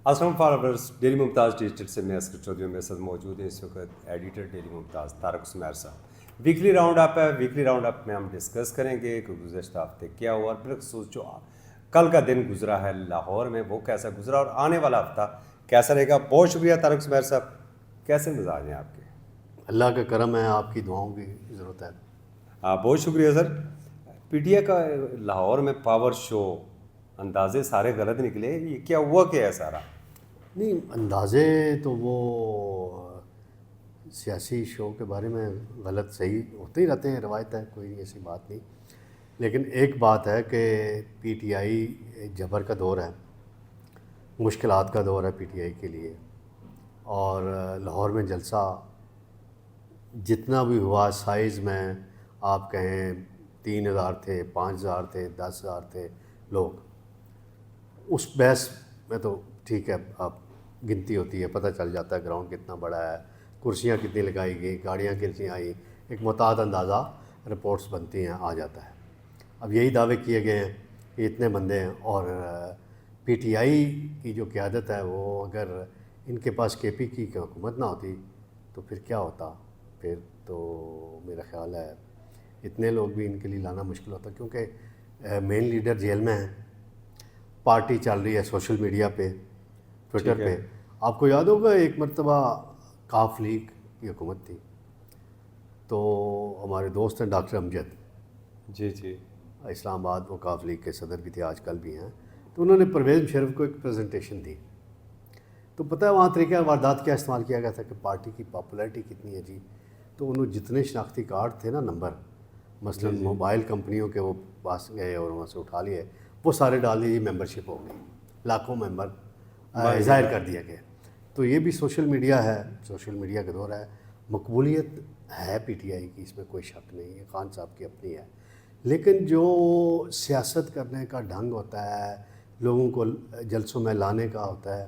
السلام followers, daily ممتاز digital سے میں اسکر چودھری میرے ساتھ موجود ہیں اس وقت ایڈیٹر ڈیلی ممتاز طارق عثمیر صاحب۔ ویکلی راؤنڈ اپ ہے، ویکلی راؤنڈ اپ میں ہم ڈسکس کریں گے کہ گزشتہ ہفتے کیا ہوا اور بالخصوص جو کل کا دن گزرا ہے لاہور میں وہ کیسا گزرا اور آنے والا ہفتہ کیسا رہے گا۔ بہت شکریہ طارق عثمیر صاحب، کیسے مزاج ہیں آپ کے؟ اللہ کا کرم ہے، آپ کی دعاؤں کی ضرورت ہے۔ ہاں بہت شکریہ سر۔ پی ٹی آئی کا لاہور میں پاور شو، اندازے سارے غلط نکلے، یہ کیا ہوا کیا ہے سارا؟ نہیں، اندازے تو وہ سیاسی شو کے بارے میں غلط صحیح ہوتے ہی رہتے ہیں، روایت ہے، کوئی ایسی بات نہیں۔ لیکن ایک بات ہے کہ پی ٹی آئی جبر کا دور ہے، مشکلات کا دور ہے پی ٹی آئی کے لیے، اور لاہور میں جلسہ جتنا بھی ہوا سائز میں آپ کہیں 3000 تھے، 5000 تھے، 10,000 تھے لوگ، اس بحث میں تو ٹھیک ہے، آپ گنتی ہوتی ہے، پتہ چل جاتا ہے گراؤنڈ کتنا بڑا ہے، کرسیاں کتنی لگائی گئی، گاڑیاں کتنی آئیں، ایک محتاط اندازہ رپورٹس بنتی ہیں، آ جاتا ہے۔ اب یہی دعوے کیے گئے ہیں کہ اتنے بندے ہیں، اور پی ٹی آئی کی جو قیادت ہے وہ اگر ان کے پاس کے پی کی حکومت نہ ہوتی تو پھر کیا ہوتا؟ پھر تو میرا خیال ہے اتنے لوگ بھی ان کے لیے لانا مشکل ہوتا، کیونکہ مین لیڈر جیل میں ہیں، پارٹی چل رہی ہے سوشل میڈیا پہ، ٹویٹر پہ۔ آپ کو یاد ہوگا ایک مرتبہ کاف لیگ کی حکومت تھی، تو ہمارے دوست ہیں ڈاکٹر امجد، جی جی، اسلام آباد، وہ کاف لیگ کے صدر بھی تھے، آج کل بھی ہیں، تو انہوں نے پرویز مشرف کو ایک پریزنٹیشن دی، تو پتہ ہے وہاں طریقہ واردات کیا استعمال کیا گیا تھا کہ پارٹی کی پاپولیرٹی کتنی ہے جی، تو انہوں جتنے شناختی کارڈ تھے نا، نمبر، مثلا موبائل کمپنیوں کے وہ پاس گئے اور وہاں سے اٹھا لیے، وہ سارے ڈال دیے، ممبرشپ ہو گئی، لاکھوں ممبر ظاہر کر دیا گیا۔ تو یہ بھی سوشل میڈیا ہے، سوشل میڈیا کا دور ہے، مقبولیت ہے پی ٹی آئی کی، اس میں کوئی شک نہیں ہے، خان صاحب کی اپنی ہے، لیکن جو سیاست کرنے کا ڈھنگ ہوتا ہے، لوگوں کو جلسوں میں لانے کا ہوتا ہے،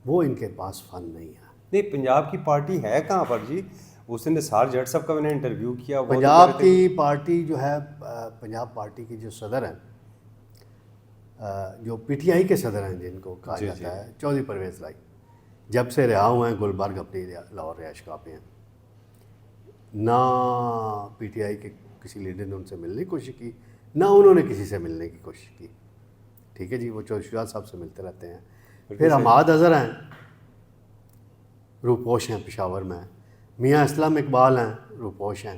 وہ ان کے پاس فن نہیں ہے۔ نہیں پنجاب کی پارٹی ہے کہاں پر جی؟ اس دن نثار جٹ صاحب کا میں نے انٹرویو کیا، وہ تو پنجاب کی پارٹی جو ہے، پنجاب پارٹی کی جو صدر ہیں، جو پی ٹی آئی کے صدر ہیں جن کو کہا جاتا ہے، چودھری پرویز لائی، جب سے رہا ہوئے ہیں گلبرگ اپنی لاہور رہائش گاہ پہ ہیں، نہ پی ٹی آئی کے کسی لیڈر نے ان سے ملنے کی کوشش کی، نہ انہوں نے کسی سے ملنے کی کوشش کی، ٹھیک ہے جی، وہ چودھری شجاعت صاحب سے ملتے رہتے ہیں۔ پھر حماد اظہر ہیں، روپوش ہیں پشاور میں، میاں اسلم اقبال ہیں، روپوش ہیں،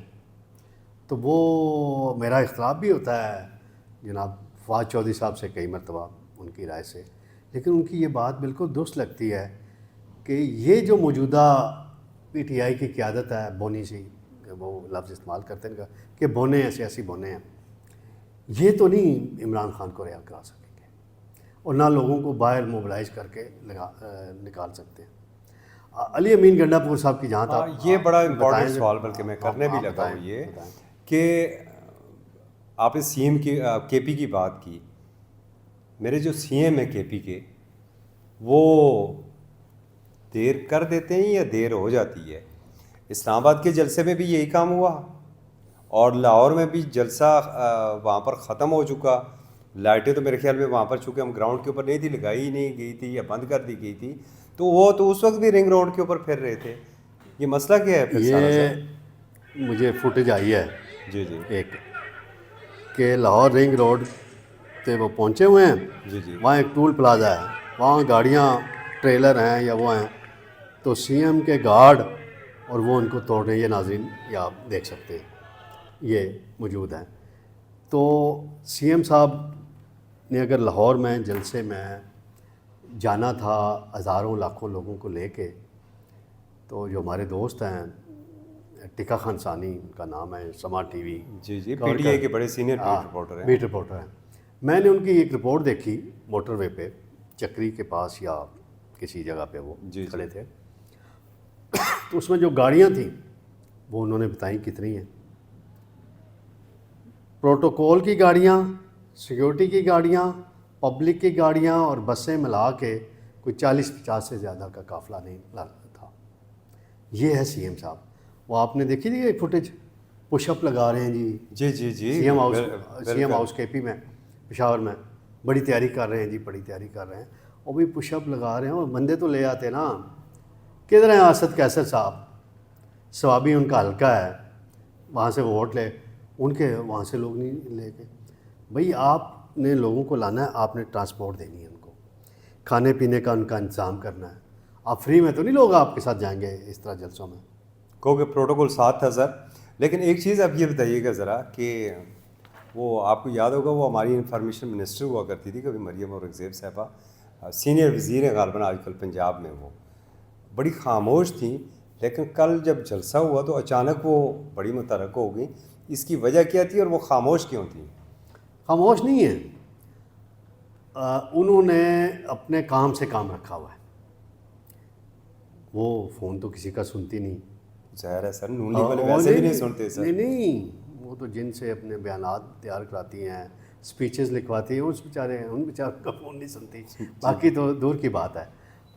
تو وہ میرا اختلاف بھی ہوتا ہے جناب فواد چودھری صاحب سے کئی مرتبہ ان کی رائے سے، لیکن ان کی یہ بات بالکل درست لگتی ہے کہ یہ جو موجودہ پی ٹی آئی کی قیادت ہے، بونی سی، وہ لفظ استعمال کرتے ہیں کہ بونے ہیں، سیاسی بونے ہیں، یہ تو نہیں عمران خان کو رہا کرا سکیں گے، اور نہ لوگوں کو باہر موبلائز کر کے نکال سکتے ہیں۔ علی امین گنڈا پور صاحب کی جہاں تک یہ بڑا امپورٹنٹ سوال بلکہ میں کرنے بھی لگا ہوں، یہ کہ آپ نے سی ایم کی کے پی کی بات کی، میرے جو سی ایم ہیں کے پی کے، وہ دیر کر دیتے ہیں یا دیر ہو جاتی ہے؟ اسلام آباد کے جلسے میں بھی یہی کام ہوا، اور لاہور میں بھی جلسہ وہاں پر ختم ہو چکا، لائٹیں تو میرے خیال میں وہاں پر چونکہ ہم گراؤنڈ کے اوپر نہیں تھی، لگائی ہی نہیں گئی تھی یا بند کر دی گئی تھی، تو وہ تو اس وقت بھی رنگ روڈ کے اوپر پھر رہے تھے، یہ مسئلہ کیا ہے پھر سارا یہ سر؟ مجھے فوٹیج آئی ہے جی جی ایک کہ لاہور رنگ روڈ پہ وہ پہنچے ہوئے ہیں، جی جی وہاں ایک ٹول پلازا ہے، وہاں گاڑیاں ٹریلر ہیں یا وہ ہیں، تو سی ایم کے گارڈ اور وہ ان کو توڑ رہے ہیں، یہ ناظرین یہ آپ دیکھ سکتے ہیں، یہ موجود ہیں۔ تو سی ایم صاحب نے اگر لاہور میں جلسے میں جانا تھا ہزاروں لاکھوں لوگوں کو لے کے، تو جو ہمارے دوست ہیں ٹکا خان ثانی ان کا نام ہے، سما T V, G G, P T I کے بڑے سینئر بیٹ رپورٹر ہیں، بیٹ رپورٹر ہیں، میں نے ان کی ایک رپورٹ دیکھی موٹر وے پہ چکری کے پاس یا کسی جگہ پہ وہ کھڑے تھے، تو اس میں جو گاڑیاں تھیں وہ انہوں نے بتائیں کتنی ہیں، پروٹوکول کی گاڑیاں، سیکیورٹی کی گاڑیاں، پبلک کی گاڑیاں اور بسیں ملا کے کوئی 40-50 سے زیادہ کا قافلہ نہیں تھا۔ یہ ہے سی ایم صاحب، وہ آپ نے دیکھی تھی فوٹیج، پش اپ لگا رہے ہیں جی، جی جی جی، سی ایم ہاؤس کے پی میں، پشاور میں، بڑی تیاری کر رہے ہیں جی، بڑی تیاری کر رہے ہیں، اور بھی پش اپ لگا رہے ہیں، اور بندے تو لے آتے نا. کدھر ہیں اسد کیسر صاحب؟ سوابی ان کا حلقہ ہے، وہاں سے ووٹ لے، ان کے وہاں سے لوگ نہیں لے کے. بھئی آپ نے لوگوں کو لانا ہے، آپ نے ٹرانسپورٹ دینی ہے ان کو، کھانے پینے کا ان کا انتظام کرنا ہے. آپ فری میں تو نہیں لوگ آپ کے ساتھ جائیں گے اس طرح جلسوں میں. کیونکہ پروٹوکول ساتھ تھا سر. لیکن ایک چیز آپ یہ بتائیے گا ذرا کہ وہ آپ کو یاد ہوگا وہ ہماری انفارمیشن منسٹر ہوا کرتی تھی کبھی مریم اورنگزیب صاحبہ، سینئر وزیر ہیں غالباً آج کل پنجاب میں، وہ بڑی خاموش تھیں. لیکن کل جب جلسہ ہوا تو اچانک وہ بڑی متحرک ہو گئیں. اس کی وجہ کیا تھی اور وہ خاموش کیوں تھیں؟ خاموش نہیں ہیں، انہوں نے اپنے کام سے کام رکھا ہوا ہے. وہ فون تو کسی کا سنتی نہیں. ظاہر ہے سر، نون لیگ والے ویسے بھی نہیں سنتے سر. نہیں، وہ تو جن سے اپنے بیانات تیار کراتی ہیں، اسپیچز لکھواتی ہیں، ان بیچاروں کا فون نہیں سنتی. باقی تو دور کی بات ہے.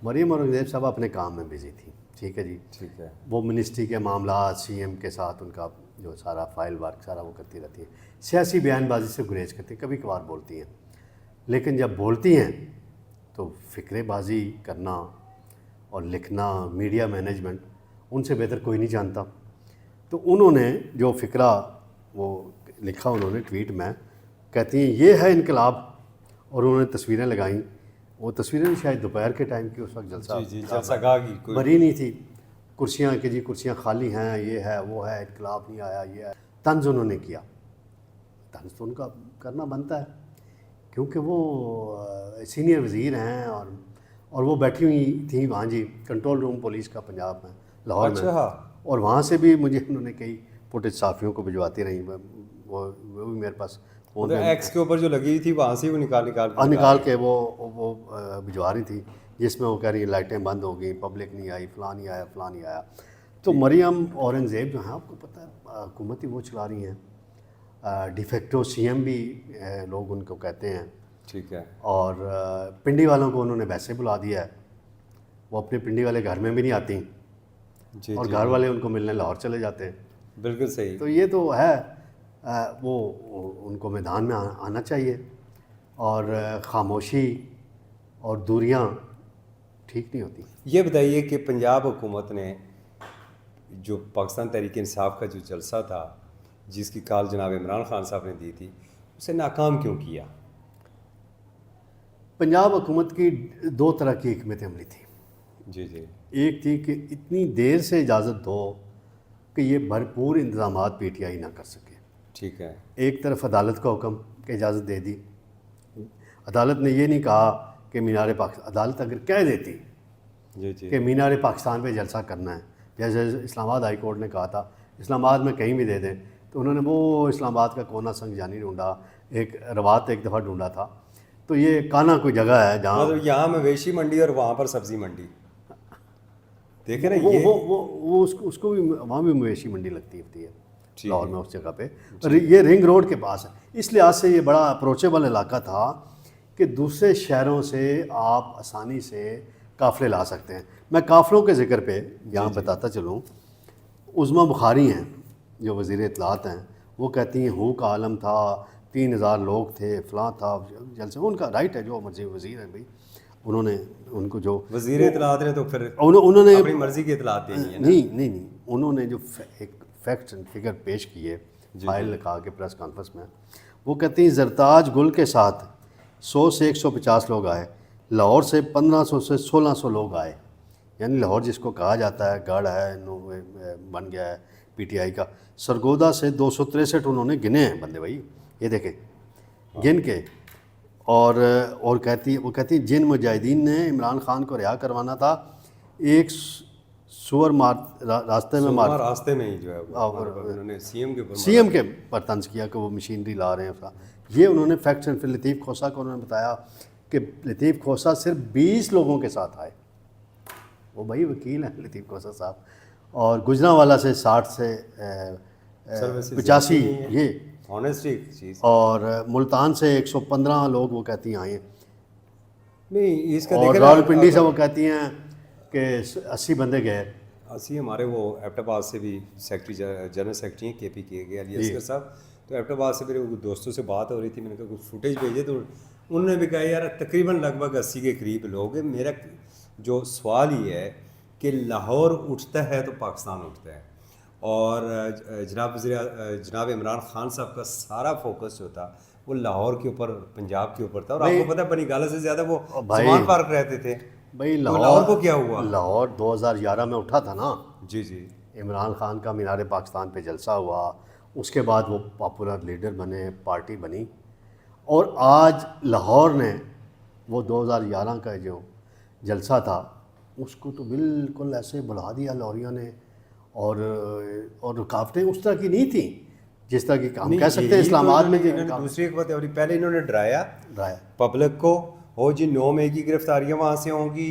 مریم اورنگزیب صاحب اپنے کام میں بزی تھی، ٹھیک ہے جی. ٹھیک ہے. وہ منسٹری کے معاملات، سی ایم کے ساتھ ان کا جو سارا فائل ورک سارا وہ کرتی رہتی ہیں. سیاسی بیان بازی سے گریز کرتی ہیں، کبھی کبھار بولتی ہیں، لیکن جب بولتی ہیں تو فکرے بازی کرنا اور لکھنا، میڈیا مینجمنٹ ان سے بہتر کوئی نہیں جانتا. تو انہوں نے جو فکرہ وہ لکھا انہوں نے ٹویٹ میں، کہتی ہیں یہ ہے انقلاب، اور انہوں نے تصویریں لگائیں. وہ تصویریں شاید دوپہر کے ٹائم کی، اس وقت جلسہ جلسہ گاہ کی کوئی بھری نہیں تھی. کرسیاں کہ جی کرسیاں خالی ہیں، یہ ہے وہ ہے، انقلاب نہیں آیا، یہ ہے. طنز انہوں نے کیا. طنز تو ان کا کرنا بنتا ہے کیونکہ وہ سینئر وزیر ہیں، اور وہ بیٹھی ہوئی تھیں وہاں جی کنٹرول روم پولیس کا پنجاب میں، لاہور میں. اور وہاں سے بھی مجھے انہوں نے کئی فوٹیج صحافیوں کو بھجواتی رہیں. وہ بھی میرے پاس ایکس کے اوپر جو لگی ہوئی تھی وہاں سے وہ نکال کے وہ بھجوا رہی تھی، جس میں وہ کہہ رہی ہیں لائٹیں بند ہو گئیں، پبلک نہیں آئی، فلاں نہیں آیا، فلاں نہیں آیا. تو مریم اورنگزیب جو ہیں، آپ کو پتہ ہے حکومت ہی وہ چلا رہی ہیں. ڈیفیکٹو سی ایم بھی لوگ ان کو کہتے ہیں. ٹھیک ہے. اور پنڈی والوں کو انہوں نے ویسے بلا دیا ہے، وہ اپنے پنڈی والے گھر میں بھی نہیں آتی، اور گھر والے ان کو ملنے لاہور چلے جاتے ہیں. بالکل صحیح. تو یہ تو ہے، وہ ان کو میدان میں آنا چاہیے. اور خاموشی اور دوریاں ٹھیک نہیں ہوتی. یہ بتائیے کہ پنجاب حکومت نے جو پاکستان تحریک انصاف کا جو جلسہ تھا جس کی کال جناب عمران خان صاحب نے دی تھی، اسے ناکام کیوں کیا؟ پنجاب حکومت کی دو طرح کی حکمت عملی تھی. جی. ایک تھی کہ اتنی دیر سے اجازت دو کہ یہ بھرپور انتظامات پی ٹی آئی نہ کر سکے. ٹھیک ہے. ایک طرف عدالت کا حکم کہ اجازت دے دی. عدالت نے یہ نہیں کہا کہ مینار پاکستان، عدالت اگر کہہ دیتی جی کہ مینار پاکستان پہ جلسہ کرنا ہے، جیسے اسلام آباد ہائی کورٹ نے کہا تھا اسلام آباد میں کہیں بھی دے دیں، تو انہوں نے وہ اسلام آباد کا کونا سنگ جانی ڈھونڈا، ایک روات ایک دفعہ ڈھونڈا تھا. تو یہ کانا کوئی جگہ ہے جہاں مطلب یہاں مویشی منڈی اور وہاں پر سبزی منڈی، دیکھیں نا وہ اس کو بھی وہاں بھی مویشی منڈی لگتی ہے لاہور میں اس جگہ پہ. یہ رنگ روڈ کے پاس ہے، اس لحاظ سے یہ بڑا اپروچیبل علاقہ تھا کہ دوسرے شہروں سے آپ آسانی سے قافلے لا سکتے ہیں. میں قافلوں کے ذکر پہ یہاں بتاتا چلوں، عظمیٰ بخاری ہیں جو وزیر اطلاعات ہیں، وہ کہتی ہیں ہو کا عالم تھا، 3000 لوگ تھے، فلاں تھا جلسے. ان کا رائٹ ہے، جو مرضی وزیر ہیں بھائی، انہوں نے ان کو جو وزیر اطلاعات نے تو پھر انہوں نے اپنی مرضی کی اطلاعات دینی ہے. نہیں انہوں نے جو ایک فیکٹس اینڈ فگر پیش کیے فائل لکھا کے پریس کانفرنس میں، وہ کہتی ہیں زرتاج گل کے ساتھ 100 سے 150 لوگ آئے، لاہور سے 1500 سے 1600 لوگ آئے. یعنی لاہور جس کو کہا جاتا ہے گڑھ ہے، بن گیا ہے پی ٹی آئی کا. سرگودا سے 263 انہوں نے گنے ہیں بندے بھائی، یہ دیکھیں گن کے. اور کہتی ہیں جن مجاہدین نے عمران خان کو رہا کروانا تھا، ایک سور راستے میں ہی جو ہے انہوں نے سی ایم کے پر طنز کیا کہ وہ مشینری لا رہے ہیں. یہ انہوں نے فیکٹس اینڈ پھر لطیف کھوسہ کو انہوں نے بتایا کہ لطیف کھوسہ صرف 20 لوگوں کے ساتھ آئے. وہ بھائی وکیل ہیں لطیف کھوسہ صاحب. اور گجرانوالہ سے 60 سے 85 یہ اور ملتان سے 115 لوگ وہ کہتی ہیں آئے. نہیں اس کا اور راولپنڈی سے وہ کہتی ہیں کہ 80 بندے گئے. 80 ہمارے وہ ایبٹ آباد سے بھی سیکرٹری جنرل سیکرٹری ہیں کے پی کے علی اصغر صاحب. تو ایبٹ آباد سے میرے دوستوں سے بات ہو رہی تھی، میں نے کہا کچھ فوٹیج بھیجے تو انہوں نے بھی کہا یار تقریباً لگ بھگ 80 کے قریب لوگ ہیں. میرا جو سوال یہ ہے کہ لاہور اٹھتا ہے تو پاکستان اٹھتا ہے, اور جناب عمران خان صاحب کا سارا فوکس جو تھا وہ لاہور کے اوپر, پنجاب کے اوپر تھا, اور آپ کو پتہ ہے بنی گالہ سے زیادہ وہ سمان پارک رہتے تھے. بھائی تو لاہور کو کیا ہوا؟ لاہور 2011 میں اٹھا تھا نا. جی جی, عمران خان کا مینار پاکستان پہ جلسہ ہوا, اس کے بعد وہ پاپولر لیڈر بنے, پارٹی بنی, اور آج لاہور نے وہ 2011 کا جو جلسہ تھا اس کو تو بالکل ایسے بڑھا دیا لاہوریوں نے, اور رکاوٹیں اس طرح کی نہیں تھیں جس طرح کی ہم کہہ سکتے ہیں اسلام آباد میں. دوسری ایک بات ہے, پہلے انہوں نے ڈرایا پبلک کو, ہو جی 9 مئی کی گرفتاریاں وہاں سے ہوں گی,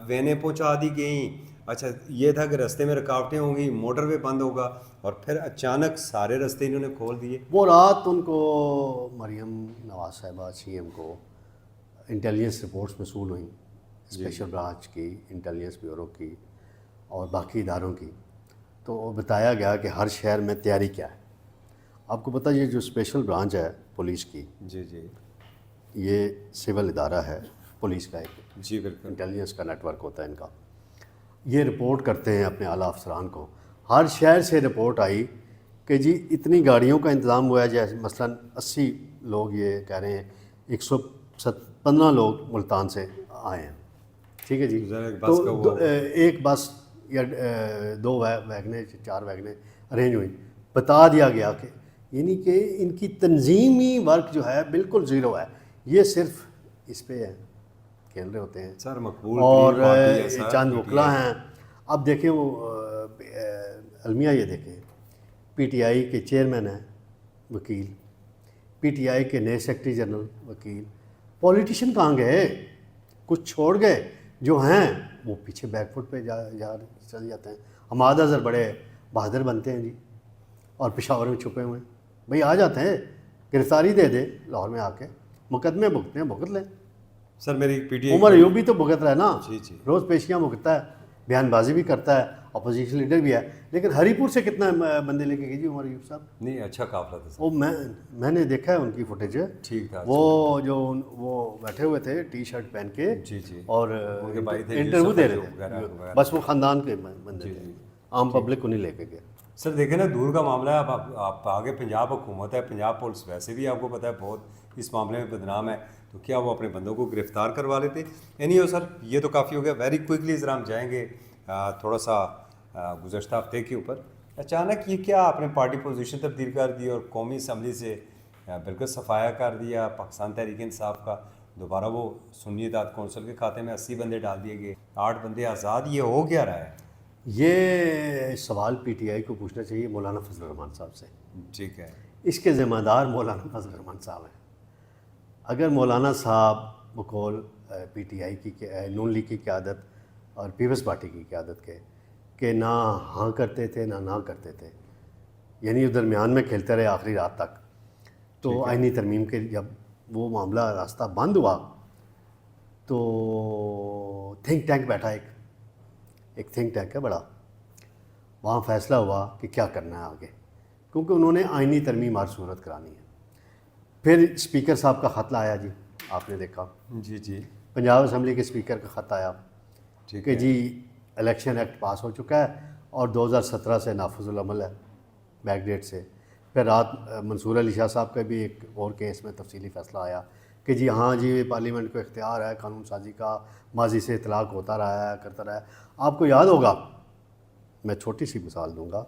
وینیں پہنچا دی گئیں, اچھا یہ تھا کہ رستے میں رکاوٹیں ہوں گی, موٹر وے بند ہوگا, اور پھر اچانک سارے رستے انہوں نے کھول دیے. وہ رات ان کو مریم نواز صاحبہ سی ایم کو انٹیلیجنس رپورٹس موصول ہوئیں, اسپیشل برانچ کی, انٹیلیجنس بیورو کی اور باقی اداروں کی, تو بتایا گیا کہ ہر شہر میں تیاری کیا ہے. آپ کو پتہ یہ جو اسپیشل برانچ ہے پولیس کی, جی جی یہ سول ادارہ ہے پولیس کا, ایک جی بالکل, انٹیلیجنس کا نیٹ ورک ہوتا ہے ان کا. یہ رپورٹ کرتے ہیں اپنے اعلیٰ افسران کو. ہر شہر سے رپورٹ آئی کہ جی اتنی گاڑیوں کا انتظام ہوا ہے, جیسے مثلاً 80 لوگ یہ کہہ رہے ہیں 115 لوگ ملتان سے آئے ہیں, ٹھیک ہے جی. تو ایک بس یا 2 ویگنیں 4 ویگنیں ارینج ہوئیں. بتا دیا گیا کہ یعنی کہ ان کی تنظیمی ورک جو ہے بالکل زیرو ہے, یہ صرف اس پہ ہے کھیل رہے ہوتے ہیں سر مقبول اور پارٹی ہے سر, چند وکلا ہیں. اب دیکھیں وہ المیہ, یہ دیکھیں پی ٹی آئی کے چیئرمین ہیں وکیل, پی ٹی آئی کے نئے سیکرٹری جنرل وکیل. پولیٹیشین کہاں گئے؟ کچھ چھوڑ گئے, جو ہیں وہ پیچھے بیک فٹ پہ چل جاتے ہیں. حماد اظہر بڑے بہادر بنتے ہیں جی, اور پشاور میں چھپے ہوئے ہیں. بھئی آ جاتے ہیں, گرفتاری دے دے لاہور میں آ کے, مقدمے بھگتے ہیں, بھگت لیں. سر میری P T I Omar Ayub بھی تو بھگت رہا ہے نا, جی جی, روز پیشیاں بھگتا ہے, بیان بازی بھی کرتا ہے, اپوزیشن لیڈر بھی ہے. لیکن ہری پور سے کتنا بندے لے کے گئے جی عمر ایوب صاحب؟ نہیں اچھا قافلہ تھا سر, وہ میں نے دیکھا ہے ان کی فوٹیج, ٹھیک تھا. وہ جو وہ بیٹھے ہوئے تھے ٹی شرٹ پہن کے, جی جی, اور ان کے بھائی تھے انٹرویو دے رہے تھے, بس وہ خاندان کے بندے تھے, عام پبلک کو نہیں لے کے گئے. سر دیکھیں نا دور کا معاملہ ہے. اب آپ آگے پنجاب حکومت ہے, پنجاب پولیس ویسے بھی آپ کو پتہ ہے بہت اس معاملے میں بدنام ہے, تو کیا وہ اپنے بندوں کو گرفتار کروا لیتے؟ اینی ہو سر, یہ تو کافی ہو گیا. ویری کوئکلی ذرا ہم جائیں گے تھوڑا سا گزشتہ ہفتے کے اوپر. اچانک یہ کیا آپ نے پارٹی پوزیشن تبدیل کر دی اور قومی اسمبلی سے بالکل صفایا کر دیا پاکستان تحریک انصاف کا, دوبارہ وہ سنی اتحاد کونسل کے کھاتے میں 80 بندے ڈال دیے گئے, 8 بندے آزاد. یہ ہو کیا رہا ہے؟ یہ سوال پی ٹی آئی کو پوچھنا چاہیے مولانا فضل الرحمان صاحب سے. ٹھیک ہے, اس کے ذمہ دار مولانا فضل الرحمان صاحب ہیں. اگر مولانا صاحب بقول پی ٹی آئی کی نون لیگ کی قیادت اور پیپلز پارٹی کی قیادت کے کہ نہ ہاں کرتے تھے نہ کرتے تھے, یعنی درمیان میں کھیلتے رہے آخری رات تک, تو آئینی ترمیم کے جب وہ معاملہ راستہ بند ہوا تو تھنک ٹینک بیٹھا, ایک تھنک ٹینک ہے بڑا, وہاں فیصلہ ہوا کہ کیا کرنا ہے آگے, کیونکہ انہوں نے آئینی ترمیم ہر صورت کرانی ہے. پھر اسپیکر صاحب کا خط آیا جی, آپ نے دیکھا, جی جی, پنجاب اسمبلی کے اسپیکر کا خط آیا کہ جی الیکشن ایکٹ پاس ہو چکا ہے اور 2017 سے نافذ العمل ہے, بیک ڈیٹ سے. پھر رات منصور علی شاہ صاحب کا بھی ایک اور کیس میں تفصیلی فیصلہ آیا کہ جی ہاں جی پارلیمنٹ کو اختیار ہے قانون سازی کا, ماضی سے اطلاق ہوتا رہا ہے, کرتا رہا ہے. آپ کو یاد ہوگا, میں چھوٹی سی مثال دوں گا,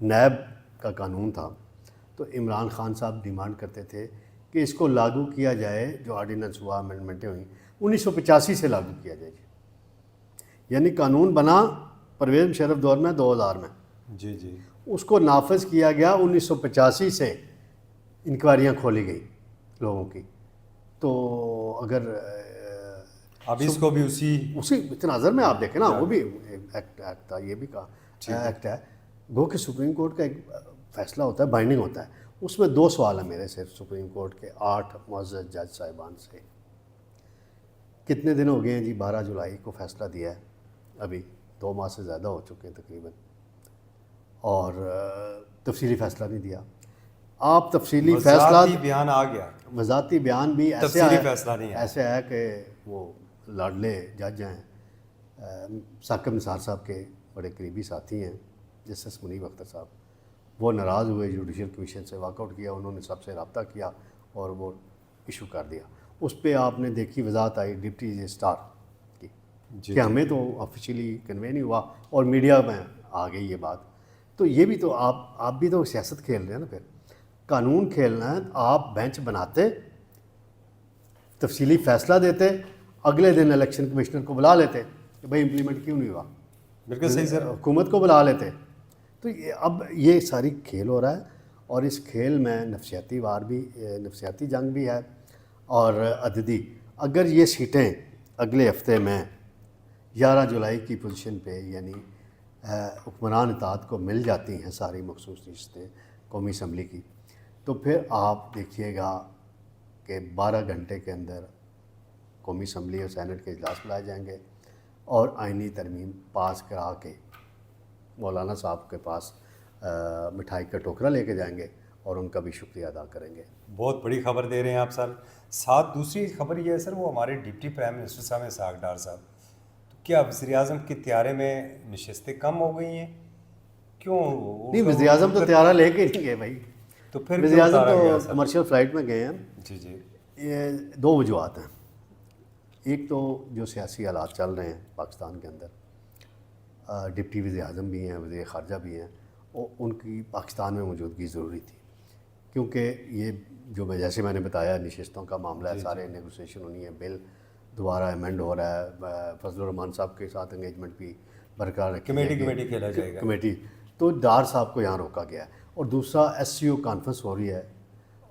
نیب کا قانون تھا, تو عمران خان صاحب ڈیمانڈ کرتے تھے کہ اس کو لاگو کیا جائے, جو آرڈیننس ہوا, امینڈمنٹیں ہوئیں 1985 سے لاگو کیا جائے, یعنی قانون بنا پرویز مشرف دور میں 2000 میں, جی جی, اس کو نافذ کیا گیا 1985 سے, انکوائریاں کھولی گئی لوگوں کی. تو اگر اب اس کو بھی اسی تناظر میں آپ دیکھیں نا, وہ بھی ایکٹ تھا, یہ بھی کہا ایکٹ ہے, گو کہ سپریم کورٹ کا ایک فیصلہ ہوتا ہے, بائنڈنگ ہوتا ہے. اس میں 2 سوال ہیں میرے صرف سپریم کورٹ کے 8 معزز جج صاحبان سے. کتنے دن ہو گئے ہیں جی, 12 جولائی کو فیصلہ دیا ہے, ابھی 2 ماہ سے زیادہ ہو چکے ہیں تقریباً, اور تفصیلی فیصلہ نہیں دیا. آپ تفصیلی فیصلہ وزارتی بیان آ گیا، وزارتی بیان بھی ایسے تفصیلی ہے فیصلہ نہیں ہے۔ ایسے ہے کہ وہ لاڈلے جج ہیں ثاقب نثار صاحب کے بڑے قریبی ساتھی ہیں جسٹس منیب اختر صاحب، وہ ناراض ہوئے، جوڈیشل کمیشن سے واک آؤٹ کیا، انہوں نے سب سے رابطہ کیا اور وہ ایشو کر دیا۔ اس پہ آپ نے دیکھی وضاحت آئی ڈپٹی رجسٹرار کی جی کہ ہمیں تو آفیشیلی کنوے نہیں ہوا اور میڈیا میں آ گئی یہ بات۔ تو یہ بھی تو آپ بھی تو سیاست کھیل رہے ہیں نا، پھر قانون کھیلنا ہے، آپ بینچ بناتے، تفصیلی فیصلہ دیتے، اگلے دن الیکشن کمشنر کو بلا لیتے کہ بھائی امپلیمنٹ کیوں نہیں ہوا، بالکل صحیح سر۔ حکومت کو بلا لیتے۔ تو اب یہ ساری کھیل ہو رہا ہے، اور اس کھیل میں نفسیاتی جنگ بھی ہے اور عددی۔ اگر یہ سیٹیں اگلے ہفتے میں 11 جولائی کی پوزیشن پہ یعنی حکمران اطاعت کو مل جاتی ہیں ساری مخصوص نشستیں قومی اسمبلی کی، تو پھر آپ دیکھیے گا کہ 12 گھنٹے کے اندر قومی اسمبلی اور سینٹ کے اجلاس بلائے جائیں گے اور آئینی ترمیم پاس کرا کے مولانا صاحب کے پاس مٹھائی کا ٹوکرا لے کے جائیں گے اور ان کا بھی شکریہ ادا کریں گے۔ بہت بڑی خبر دے رہے ہیں آپ سر۔ ساتھ دوسری خبر یہ ہے سر، وہ ہمارے ڈپٹی پرائم منسٹر صاحب ہیں اسحاق ڈار صاحب، تو کیا وزیر اعظم کے طیارے میں نشستیں کم ہو گئی ہیں؟ کیوں؟ نہیں، وزیر اعظم تو طیارہ لے کے نہیں گئے بھائی، تو پھر وزیر کیوں اعظم اتارا گیا تو سر؟ کمرشل فلائٹ میں گئے ہیں۔ جی جی، یہ دو وجوہات ہیں۔ ایک تو جو سیاسی حالات چل رہے ہیں پاکستان کے اندر، ڈپٹی وزیر اعظم بھی ہیں، وزیر خارجہ بھی ہیں، اور ان کی پاکستان میں موجودگی ضروری تھی، کیونکہ یہ جو جیسے میں نے بتایا نشستوں کا معاملہ ہے، سارے نیگوسیشن ہونی ہے، بل دوبارہ ایمنڈ ہو رہا ہے، فضل الرحمان صاحب کے ساتھ انگیجمنٹ بھی برقرار رکھی جائے گی، کمیٹی کھیلا جائے گا۔ کمیٹی، تو ڈار صاحب کو یہاں روکا گیا ہے۔ اور دوسرا ایس سی او کانفرنس ہو رہی ہے،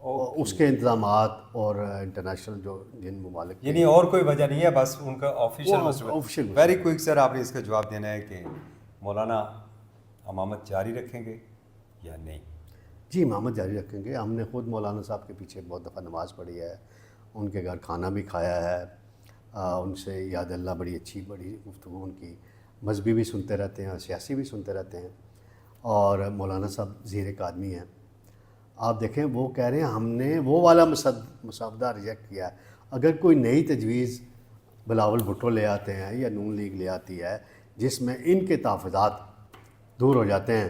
اس کے انتظامات اور انٹرنیشنل جو جن ممالک کے، یعنی اور کوئی وجہ نہیں ہے، بس ان کا official آفیشیل۔ ویری کوئک سر، آپ نے اس کا جواب دینا ہے کہ مولانا امامت جاری رکھیں گے یا نہیں؟ جی امامت جاری رکھیں گے۔ ہم نے خود مولانا صاحب کے پیچھے بہت دفعہ نماز پڑھی ہے، ان کے گھر کھانا بھی کھایا ہے، ان سے یاد اللہ بڑی اچھی بڑی گفتگو ان کی مذہبی بھی سنتے رہتے ہیں اور سیاسی بھی سنتے رہتے ہیں، اور مولانا صاحب ظہیر ایک آدمی ہیں۔ آپ دیکھیں وہ کہہ رہے ہیں ہم نے وہ والا مسودہ ریجیکٹ کیا ہے۔ اگر کوئی نئی تجویز بلاول بھٹو لے آتے ہیں یا نون لیگ لے آتی ہے جس میں ان کے تحفظات دور ہو جاتے ہیں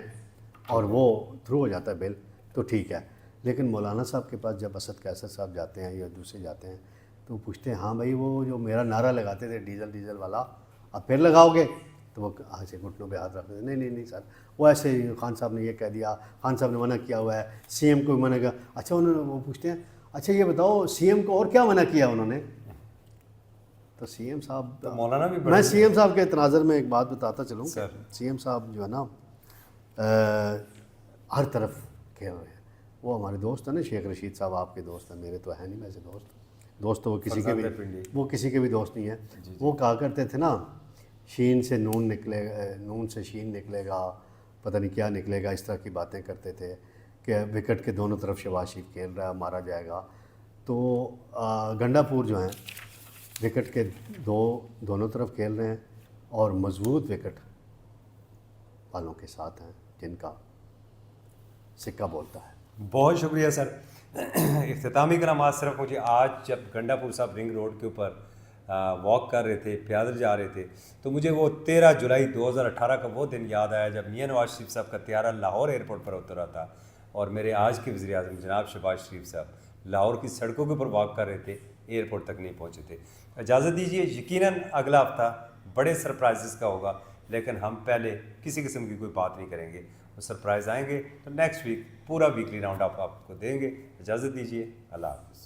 اور وہ تھرو ہو جاتا ہے بل، تو ٹھیک ہے، لیکن مولانا صاحب کے پاس جب اسد کیسر صاحب جاتے ہیں یا دوسرے جاتے ہیں تو وہ پوچھتے ہیں ہاں بھائی وہ جو میرا نعرہ لگاتے تھے ڈیزل والا اب پھر لگاؤ گے؟ تو وہ ایسے گھٹنوں پہ ہاتھ رکھتے تھے، نہیں سر، وہ ایسے خان صاحب نے یہ کہہ دیا، خان صاحب نے منع کیا ہوا ہے، سی ایم کو بھی منع کیا۔ اچھا انہوں نے، وہ پوچھتے ہیں اچھا یہ بتاؤ سی ایم کو اور کیا منع کیا انہوں نے؟ تو سی ایم صاحب، مولانا بھی میں سی ایم صاحب کے تناظر میں ایک بات بتاتا چلوں کہ سر، سی ایم صاحب جو ہے نا ہر طرف کھیل رہے ہیں۔ وہ ہمارے دوست ہیں نا، شیخ رشید صاحب آپ کے دوست ہیں، میرے تو ہیں نہیں ویسے دوست تو وہ کسی کے بھی، وہ کسی کے بھی دوست نہیں ہیں۔ وہ کہا کرتے تھے نا شین سے نون نکلے، نون سے شین نکلے گا، پتہ نہیں کیا نکلے گا، اس طرح کی باتیں کرتے تھے کہ وکٹ کے دونوں طرف شہباز شریف کھیل رہا ہے، مارا جائے گا۔ تو گنڈا پور جو ہیں وکٹ کے دونوں طرف کھیل رہے ہیں اور مضبوط وکٹ والوں کے ساتھ ہیں جن کا سکہ بولتا ہے۔ بہت شکریہ سر۔ اختتامی کلمات صرف مجھے آج جب گنڈا پور صاحب رنگ روڈ کے اوپر واک کر رہے تھے، پیادل جا رہے تھے، تو مجھے وہ 13 جولائی 2018 کا وہ دن یاد آیا جب میاں نواز شریف صاحب کا طیارہ لاہور ایئرپورٹ پر اترا تھا اور میرے آج کے وزیر اعظم جناب شہباز شریف صاحب لاہور کی سڑکوں کے اوپر واک کر رہے تھے، ایئرپورٹ تک نہیں پہنچے تھے۔ اجازت دیجیے، یقیناً اگلا ہفتہ بڑے سرپرائزز کا ہوگا، لیکن ہم پہلے کسی قسم کی کوئی بات نہیں کریں گے، وہ سرپرائز آئیں گے تو نیکسٹ ویک پورا ویکلی راؤنڈ آپ کو دیں گے۔ اجازت دیجیے، اللہ حافظ۔